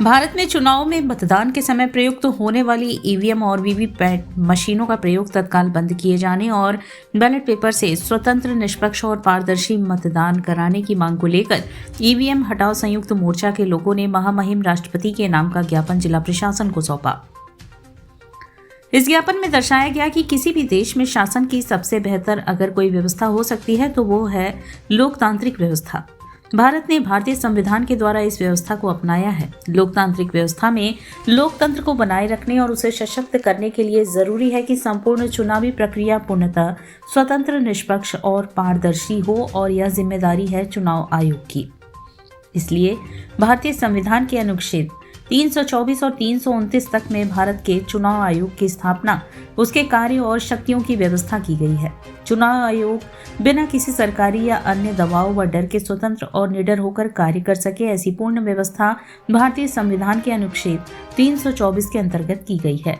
भारत में चुनाव में मतदान के समय प्रयुक्त होने वाली ईवीएम और वीवीपैट मशीनों का प्रयोग तत्काल बंद किए जाने और बैलेट पेपर से स्वतंत्र, निष्पक्ष और पारदर्शी मतदान कराने की मांग को लेकर ईवीएम हटाओ संयुक्त मोर्चा के लोगों ने महामहिम राष्ट्रपति के नाम का ज्ञापन जिला प्रशासन को सौंपा। इस ज्ञापन में दर्शाया गया कि किसी भी देश में शासन की सबसे बेहतर अगर कोई व्यवस्था हो सकती है तो वो है लोकतांत्रिक व्यवस्था। भारत ने भारतीय संविधान के द्वारा इस व्यवस्था को अपनाया है। लोकतांत्रिक व्यवस्था में लोकतंत्र को बनाए रखने और उसे सशक्त करने के लिए जरूरी है कि संपूर्ण चुनावी प्रक्रिया पूर्णतः स्वतंत्र, निष्पक्ष और पारदर्शी हो और यह जिम्मेदारी है चुनाव आयोग की। इसलिए भारतीय संविधान के अनुच्छेद 324 और 329 तक में भारत के चुनाव आयोग की स्थापना, उसके कार्य और शक्तियों की व्यवस्था की गई है। चुनाव आयोग बिना किसी सरकारी या अन्य दबाव व डर के स्वतंत्र और निडर होकर कार्य कर सके, ऐसी पूर्ण व्यवस्था भारतीय संविधान के अनुच्छेद 324 के अंतर्गत की गई है।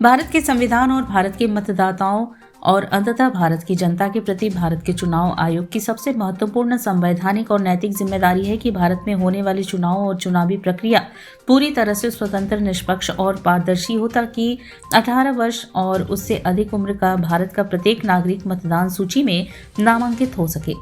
भारत के संविधान और भारत के मतदाताओं और अंततः भारत की जनता के प्रति भारत के चुनाव आयोग की सबसे महत्वपूर्ण संवैधानिक और नैतिक जिम्मेदारी है कि भारत में होने वाले चुनाव और चुनावी प्रक्रिया पूरी तरह से स्वतंत्र, निष्पक्ष और पारदर्शी हो ताकि 18 वर्ष और उससे अधिक उम्र का भारत का प्रत्येक नागरिक मतदान सूची में नामांकित हो सके,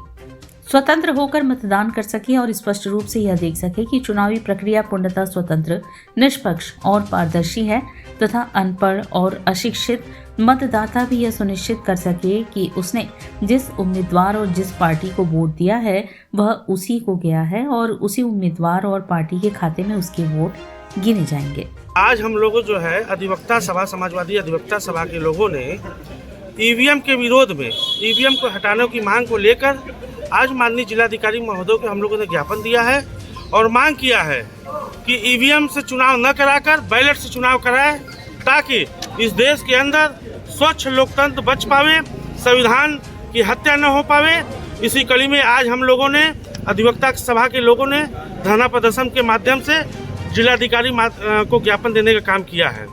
स्वतंत्र होकर मतदान कर सके और स्पष्ट रूप से यह देख सके कि चुनावी प्रक्रिया पूर्णतः स्वतंत्र, निष्पक्ष और पारदर्शी है तथा अनपढ़ और अशिक्षित मतदाता भी यह सुनिश्चित कर सके कि उसने जिस उम्मीदवार और जिस पार्टी को वोट दिया है वह उसी को गया है और उसी उम्मीदवार और पार्टी के खाते में उसके वोट गिने जाएंगे। आज हम लोगों जो है अधिवक्ता सभा, समाजवादी अधिवक्ता सभा के लोगों ने ईवीएम के विरोध में ईवीएम को हटाने की मांग को लेकर आज माननीय जिलाधिकारी महोदय को हम लोगों ने ज्ञापन दिया है और मांग किया है कि ईवीएम से चुनाव न कराकर बैलेट से चुनाव कराए ताकि इस देश के अंदर स्वच्छ लोकतंत्र बच पावे, संविधान की हत्या न हो पावे। इसी कड़ी में आज हम लोगों ने अधिवक्ता सभा के लोगों ने धरना प्रदर्शन के माध्यम से जिलाधिकारी को ज्ञापन देने का काम किया है।